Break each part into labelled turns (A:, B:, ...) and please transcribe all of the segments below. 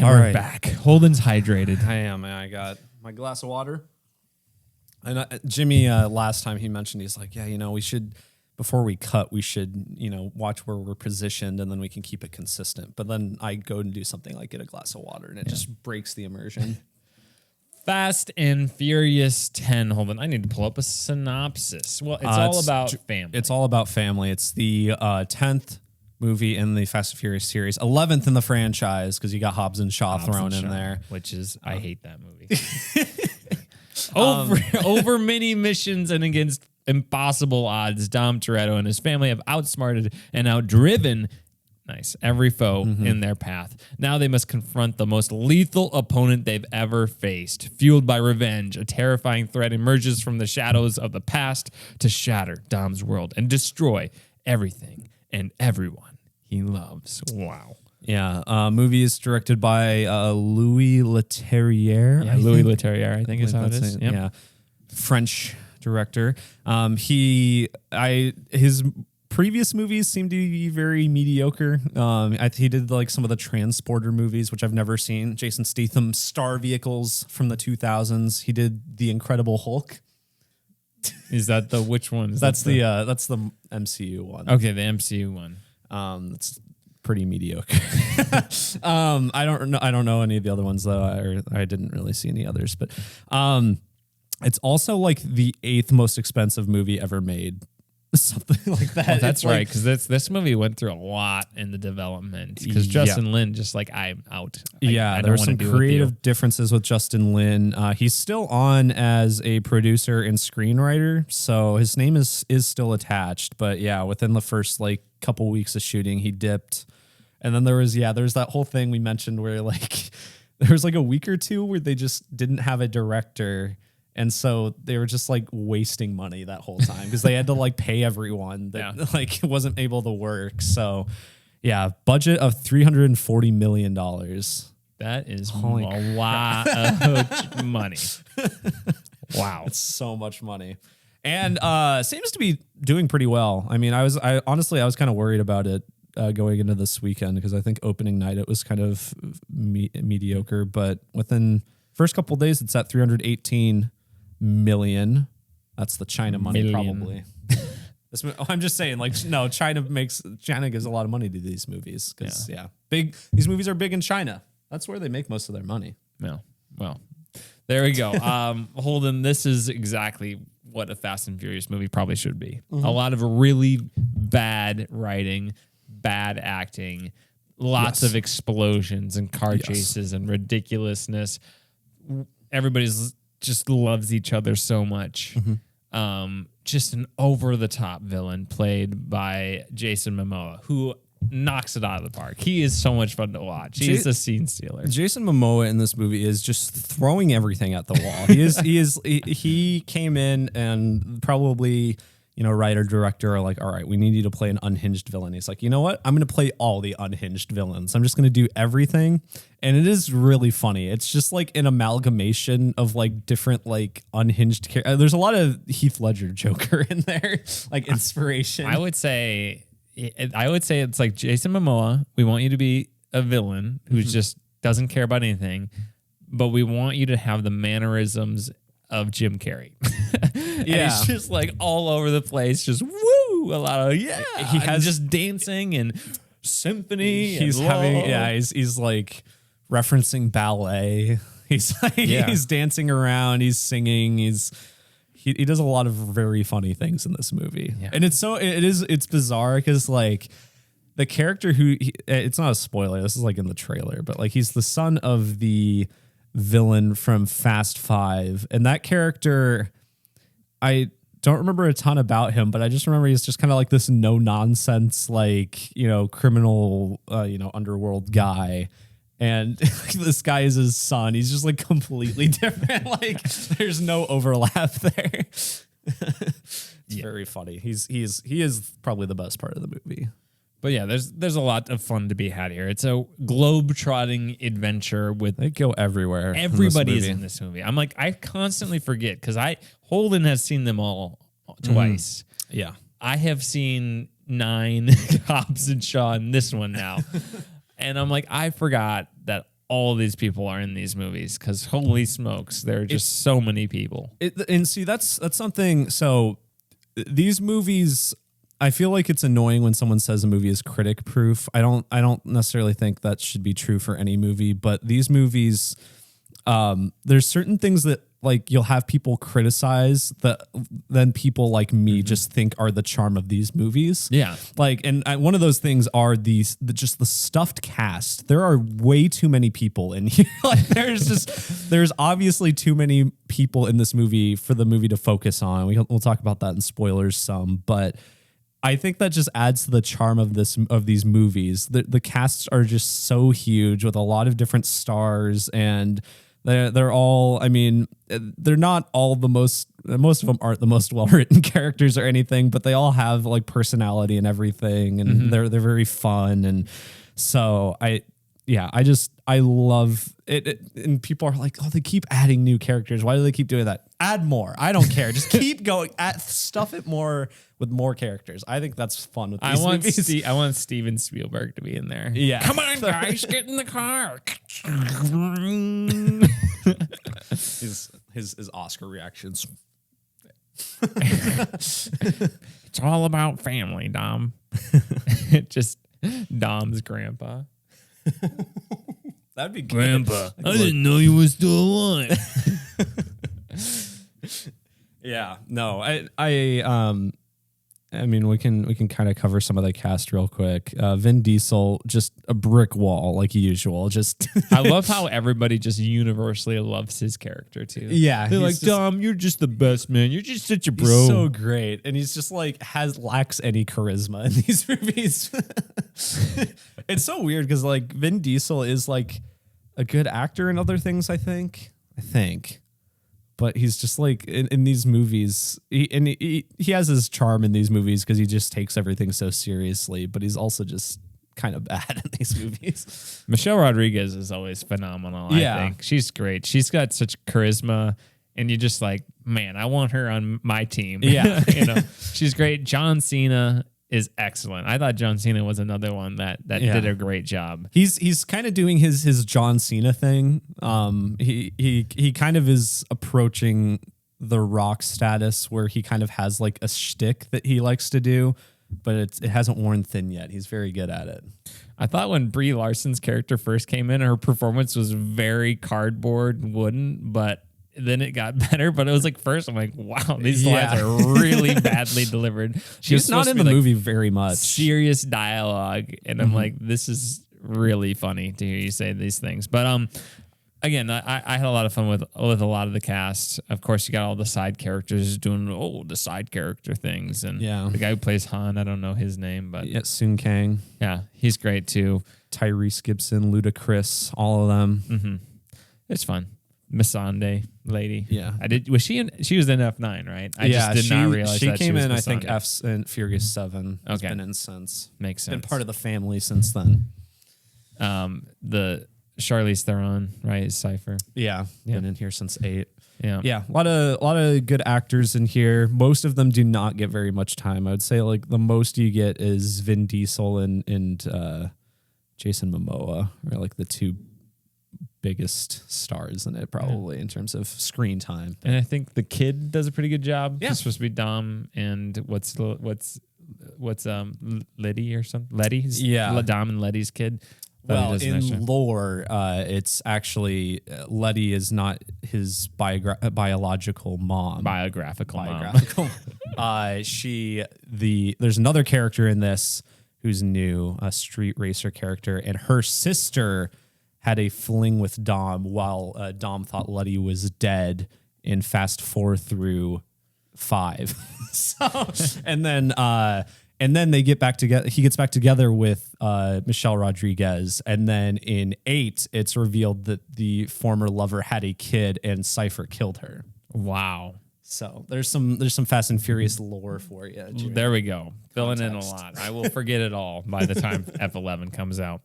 A: And we're back. Holden's hydrated.
B: I am. I got my glass of water. And Jimmy, last time he mentioned, he's like, yeah, we should, before we cut, we should, watch where we're positioned and then we can keep it consistent. But then I go and do something like get a glass of water and it just breaks the immersion.
A: Fast and Furious 10, Holden. I need to pull up a synopsis. Well, it's all about family.
B: It's all about family. It's the 10th movie in the Fast and Furious series, 11th in the franchise because you got Hobbs and Shaw thrown in there.
A: Which is, I hate that movie. Over many missions and against impossible odds, Dom Toretto and his family have outsmarted and outdriven every foe in their path. Now they must confront the most lethal opponent they've ever faced. Fueled by revenge, a terrifying threat emerges from the shadows of the past to shatter Dom's world and destroy everything and everyone he loves. Wow.
B: Yeah, movie is directed by Louis Leterrier.
A: Yeah, Louis Leterrier, I think is how it is.
B: Yep. Yeah, French director. His previous movies seem to be very mediocre. He did like some of the Transporter movies, which I've never seen. Jason Statham star vehicles from the 2000s. He did The Incredible Hulk.
A: Is that which one?
B: That's the MCU one.
A: Okay, the MCU one.
B: It's pretty mediocre. I don't know any of the other ones though. I didn't really see any others, but it's also like the 8th most expensive movie ever made. Something like that.
A: Oh, that's right, because this movie went through a lot in the development. Because Justin Lin just like, I'm out.
B: There were some creative differences with Justin Lin. He's still on as a producer and screenwriter, so his name is still attached. But yeah, within the first like couple weeks of shooting, he dipped. And then there was that whole thing we mentioned where like there was like a week or two where they just didn't have a director. And so they were just like wasting money that whole time because they had to like pay everyone that like wasn't able to work. So yeah, budget of $340 million.
A: That is a lot of money. Wow.
B: It's so much money. And seems to be doing pretty well. I mean, I was kind of worried about it going into this weekend because I think opening night it was kind of mediocre, but within first couple of days it's at 318 million. That's the China money probably. I'm just saying, like, no, China gives a lot of money to these movies because these movies are big in China. That's where they make most of their money.
A: No, well, there we go. Holden, this is exactly what a Fast and Furious movie probably should be. A lot of really bad writing, bad acting, lots of explosions and car chases and ridiculousness. Everybody's just loves each other so much. Just an over-the-top villain played by Jason Momoa, who knocks it out of the park. He is so much fun to watch. He's a scene stealer.
B: Jason Momoa in this movie is just throwing everything at the wall. He came in and probably, writer, director are like, all right, we need you to play an unhinged villain. He's like, you know what? I'm going to play all the unhinged villains. I'm just going to do everything. And it is really funny. It's just like an amalgamation of like different like unhinged characters. There's a lot of Heath Ledger Joker in there, like inspiration.
A: I would say it's like Jason Momoa. We want you to be a villain who just doesn't care about anything, but we want you to have the mannerisms of Jim Carrey. He's just like all over the place, just woo, a lot of he has just dancing and symphony.
B: He's he's like referencing ballet. He's like he's dancing around, he's singing, he does a lot of very funny things in this movie. And it's bizarre because like the character it's not a spoiler, this is like in the trailer, but like he's the son of the villain from Fast 5, and that character, I don't remember a ton about him, but I just remember he's just kind of like this no nonsense, like, criminal, underworld guy. And this guy is his son. He's just like completely different. Like there's no overlap there. It's very funny. He is probably the best part of the movie.
A: But yeah, there's a lot of fun to be had here. It's a globe-trotting adventure with
B: they go everywhere.
A: Everybody's in this movie. I'm like, I constantly forget because Holden has seen them all twice.
B: Yeah.
A: I have seen 9 Hobbs and Shaw in this one now. And I'm like, I forgot that all these people are in these movies, because holy smokes, there are just so many people.
B: And see, that's something. So these movies, I feel like it's annoying when someone says a movie is critic proof. I don't necessarily think that should be true for any movie, but these movies, there's certain things that like you'll have people criticize that then people like me just think are the charm of these movies.
A: Yeah.
B: Like, and one of those things are just the stuffed cast. There are way too many people in here. Like there's obviously too many people in this movie for the movie to focus on. We'll talk about that in spoilers some, but I think that just adds to the charm of these movies. The casts are just so huge with a lot of different stars, and they're all, I mean, they're not all most of them aren't the most well-written characters or anything, but they all have like personality and everything, and they're very fun. And so I love it. And people are like, oh, they keep adding new characters. Why do they keep doing that? Add more. I don't care. Just keep going. Stuff it more with more characters. I think that's fun with these movies.
A: I want Steven Spielberg to be in there.
B: Yeah.
A: Come on, guys, get in the car.
B: his Oscar reactions.
A: It's all about family, Dom. Just Dom's grandpa.
B: That'd be good.
A: Grandpa, I didn't know you were still alive.
B: Yeah, no, I mean, we can kind of cover some of the cast real quick. Vin Diesel, just a brick wall like usual. Just
A: I love how everybody just universally loves his character too.
B: Yeah,
A: they're like, Dom, you're just the best, man. You're just such a bro.
B: He's so great, and he's just like lacks any charisma in these movies. It's so weird because like Vin Diesel is like a good actor in other things. I think. But he's just like in these movies, he has his charm in these movies because he just takes everything so seriously. But he's also just kind of bad in these movies.
A: Michelle Rodriguez is always phenomenal.
B: Yeah.
A: I think she's great. She's got such charisma, and you're just like, man, I want her on my team.
B: Yeah,
A: she's great. John Cena is excellent. I thought John Cena was another one that did a great job.
B: He's kind of doing his John Cena thing. He kind of is approaching the Rock status where he kind of has like a shtick that he likes to do, but it hasn't worn thin yet. He's very good at it.
A: I thought when Brie Larson's character first came in, her performance was very cardboard wooden, but then it got better. But it was like first, I'm like, wow, these lines are really badly delivered.
B: She's not in the movie very much.
A: Serious dialogue, and I'm like, this is really funny to hear you say these things. But again, I had a lot of fun with a lot of the cast. Of course, you got all the side characters doing the side character things, and the guy who plays Han, I don't know his name, but
B: Sung Kang,
A: he's great too.
B: Tyrese Gibson, Ludacris, all of them.
A: It's fun. Missandei lady.
B: Yeah.
A: She was in F9, right? I just did not realize
B: she
A: that
B: came
A: she was
B: in, I think,
A: Missandei.
B: and Furious 7 has
A: Okay.
B: been in since.
A: Makes sense.
B: Been part of the family since then.
A: The Charlize Theron, right, is Cypher.
B: Yeah. Been in here since 8.
A: Yeah.
B: Yeah. A lot of good actors in here. Most of them do not get very much time. I would say like the most you get is Vin Diesel and Jason Momoa are like the two biggest stars in it, probably in terms of screen time.
A: And I think the kid does a pretty good job.
B: Yeah.
A: He's supposed to be Dom, and what's Letty or something? Letty's Dom and Letty's kid.
B: Well, in lore, it's actually Letty is not his biological mom.
A: Biographical mom.
B: There's another character in this who's new, a street racer character, and her sister had a fling with Dom while Dom thought Letty was dead in Fast 4 through 5. And then they get back together. He gets back together with Michelle Rodriguez, and then in 8, it's revealed that the former lover had a kid, and Cypher killed her.
A: Wow.
B: So there's some Fast and Furious lore for you.
A: There we go. Filling in a lot. I will forget it all by the time F11 comes out.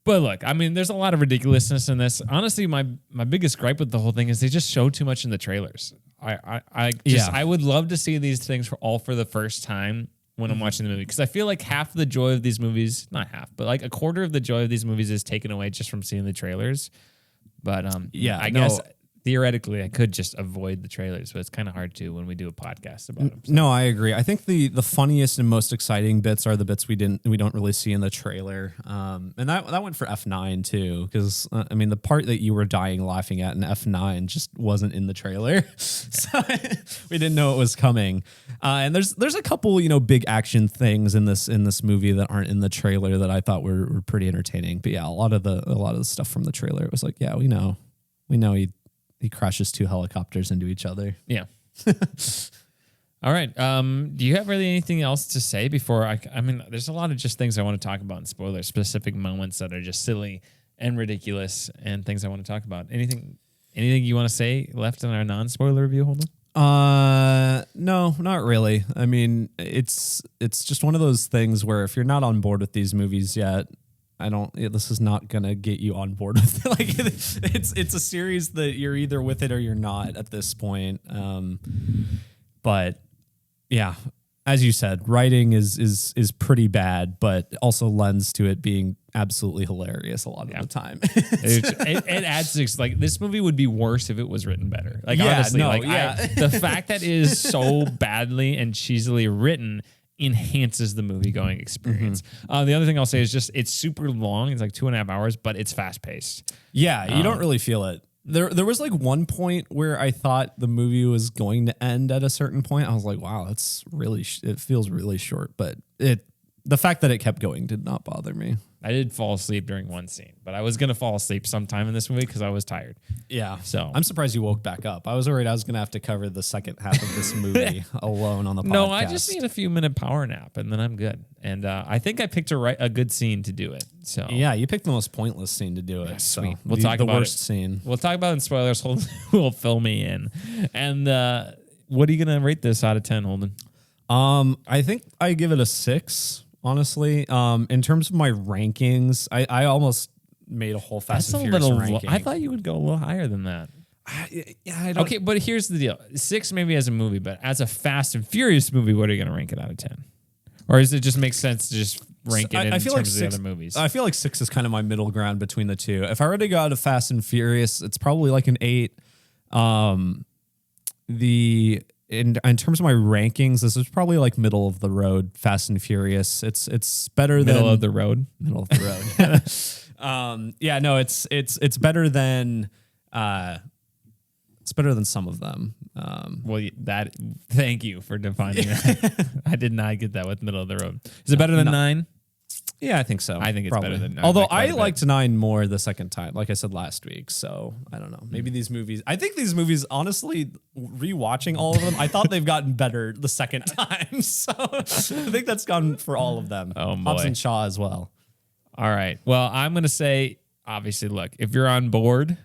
A: But look, I mean, there's a lot of ridiculousness in this. Honestly, my biggest gripe with the whole thing is they just show too much in the trailers. I would love to see these things for the first time when I'm watching the movie, because I feel like half of the joy of these movies, not half, but like a quarter of the joy of these movies is taken away just from seeing the trailers. But I guess theoretically I could just avoid the trailers, but it's kind of hard to when we do a podcast about them. So.
B: No, I agree. I think the funniest and most exciting bits are the bits we don't really see in the trailer. And that went for F9 too, because I mean the part that you were dying laughing at in F9 just wasn't in the trailer, so we didn't know it was coming. And there's a couple big action things in this movie that aren't in the trailer that I thought were pretty entertaining. But yeah, a lot of the stuff from the trailer, it was like, yeah, we know he crashes 2 helicopters into each other.
A: Yeah. All right. Do you have really anything else to say before I mean, there's a lot of just things I want to talk about in spoilers, specific moments that are just silly and ridiculous and things I want to talk about. Anything you want to say left in our non-spoiler review, Holden?
B: No, not really. I mean, it's just one of those things where if you're not on board with these movies yet, this is not gonna get you on board with it. Like it's a series that you're either with it or you're not at this point. But yeah, as you said, writing is pretty bad, but also lends to it being absolutely hilarious a lot of the time.
A: it adds to, like, this movie would be worse if it was written better. Like, honestly, the fact that it is so badly and cheesily written enhances the movie going experience. The other thing I'll say is just it's super long. It's like 2.5 hours, but it's fast paced.
B: Yeah, you don't really feel it. There was like one point where I thought the movie was going to end at a certain point. I was like, wow, that's really it feels really short, but the fact that it kept going did not bother me.
A: I did fall asleep during one scene, but I was going to fall asleep sometime in this movie because I was tired.
B: Yeah.
A: So
B: I'm surprised you woke back up. I was worried I was going to have to cover the second half of this movie alone on the podcast.
A: No, I just need a few minute power nap and then I'm good. And I think I picked a good scene to do it. So
B: yeah, you picked the most pointless scene to do it.
A: Yeah, sweet.
B: So
A: We'll talk
B: the
A: about
B: worst scene.
A: We'll talk about it in spoilers. Holden will fill me in. And what are you going to rate this out of 10, Holden?
B: I think I give it a 6. Honestly, in terms of my rankings, I almost made a whole Fast and Furious ranking.
A: I thought you would go a little higher than that.
B: I don't.
A: Okay, but here's the deal: 6 maybe as a movie, but as a Fast and Furious movie, what are you going to rank it out of 10? Or does it just make sense to just rank it in terms of the other movies?
B: I feel like 6 is kind of my middle ground between the two. If I were to go out of Fast and Furious, it's probably like an 8. In terms of my rankings, this is probably like middle of the road. Fast and Furious. It's better than
A: middle of the road.
B: Middle of the road. Yeah, no, it's better than it's better than some of them.
A: Thank you for defining that. I did not get that with middle of the road. Is it better than 9?
B: Yeah, I think so.
A: I think it's
B: probably
A: better than 9.
B: Although I liked 9 more the second time, like I said last week. So I don't know. Maybe these movies. I think these movies, honestly, rewatching all of them, I thought they've gotten better the second time. So I think that's gone for all of them.
A: Oh boy.
B: Hobbs and Shaw as well.
A: All right. Well, I'm going to say, obviously, look, if you're on board,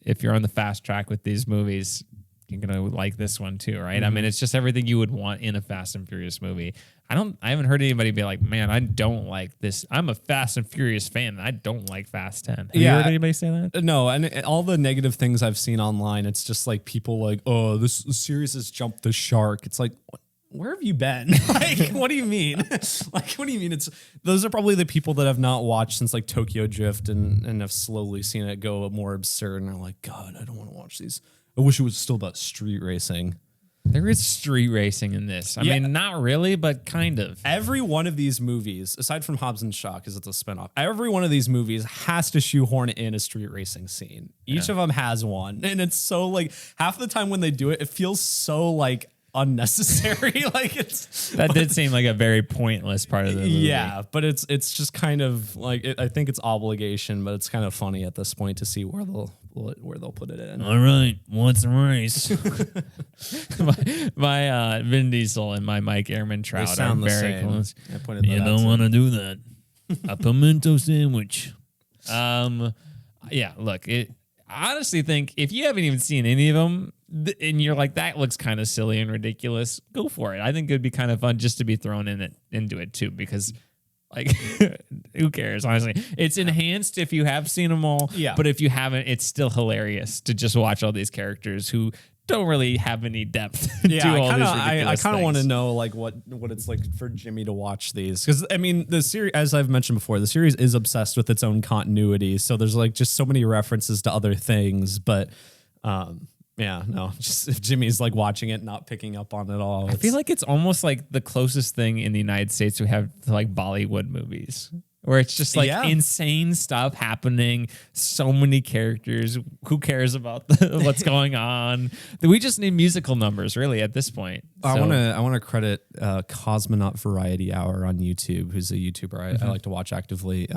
A: if you're on the fast track with these movies, you're going to like this one too, right? I mean, it's just everything you would want in a Fast and Furious movie. I haven't heard anybody be like, man, I don't like this. I'm a Fast and Furious fan, and I don't like Fast 10. Have you heard anybody say that?
B: No, and all the negative things I've seen online, it's just like people like, oh, this series has jumped the shark. It's like, where have you been? Like, what do you mean? Like, what do you mean? Those are probably the people that have not watched since like Tokyo Drift and have slowly seen it go more absurd and are like, God, I don't want to watch these. I wish it was still about street racing.
A: There is street racing in this. I mean, not really, but kind of.
B: Every one of these movies, aside from Hobbs and Shaw, because it's a spinoff, every one of these movies has to shoehorn in a street racing scene. Each of them has one. And it's so like half the time when they do it, it feels so like unnecessary. Like
A: that did seem like a very pointless part of the movie.
B: Yeah, but it's just kind of like I think it's obligation, but it's kind of funny at this point to see where they'll put it in.
A: All right, what's the race? my Vin Diesel and my Mike Ehrman Trout are very close. You don't want to do that. A pimento sandwich. Yeah, look, I honestly think if you haven't even seen any of them and you're like, that looks kind of silly and ridiculous, go for it. I think it'd be kind of fun just to be thrown into it too, because like, who cares? Honestly, it's enhanced if you have seen them all.
B: Yeah.
A: But if you haven't, it's still hilarious to just watch all these characters who don't really have any depth.
B: Yeah,
A: to all these
B: I
A: ridiculous
B: kind of want to
A: things.
B: know like what it's like for Jimmy to watch these, because I mean the series, as I've mentioned before, the series is obsessed with its own continuity. So there's like just so many references to other things, but yeah, no, just if Jimmy's like watching it, not picking up on it all.
A: I feel like it's almost like the closest thing in the United States we have to like Bollywood movies, where it's just like insane stuff happening. So many characters. Who cares about what's going on? We just need musical numbers, really, at this point.
B: I want to credit Cosmonaut Variety Hour on YouTube, who's a YouTuber I like to watch actively.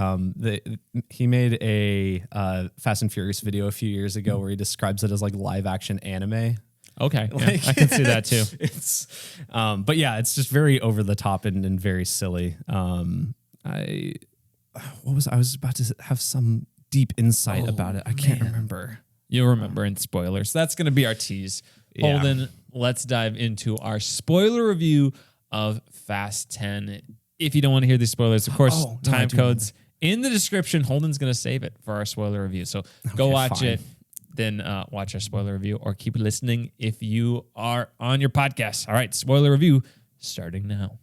B: He made a Fast and Furious video a few years ago where he describes it as like live action anime.
A: Okay, like, I can see that too.
B: It's, but yeah, it's just very over the top and very silly. I was about to have some deep insight about it. I can't remember.
A: You'll remember in spoilers. That's going to be our tease.
B: Yeah.
A: Holden, let's dive into our spoiler review of Fast 10. If you don't want to hear these spoilers, of course, time codes in the description. Holden's going to save it for our spoiler review. So go watch it, then watch our spoiler review, or keep listening if you are on your podcast. All right, spoiler review starting now.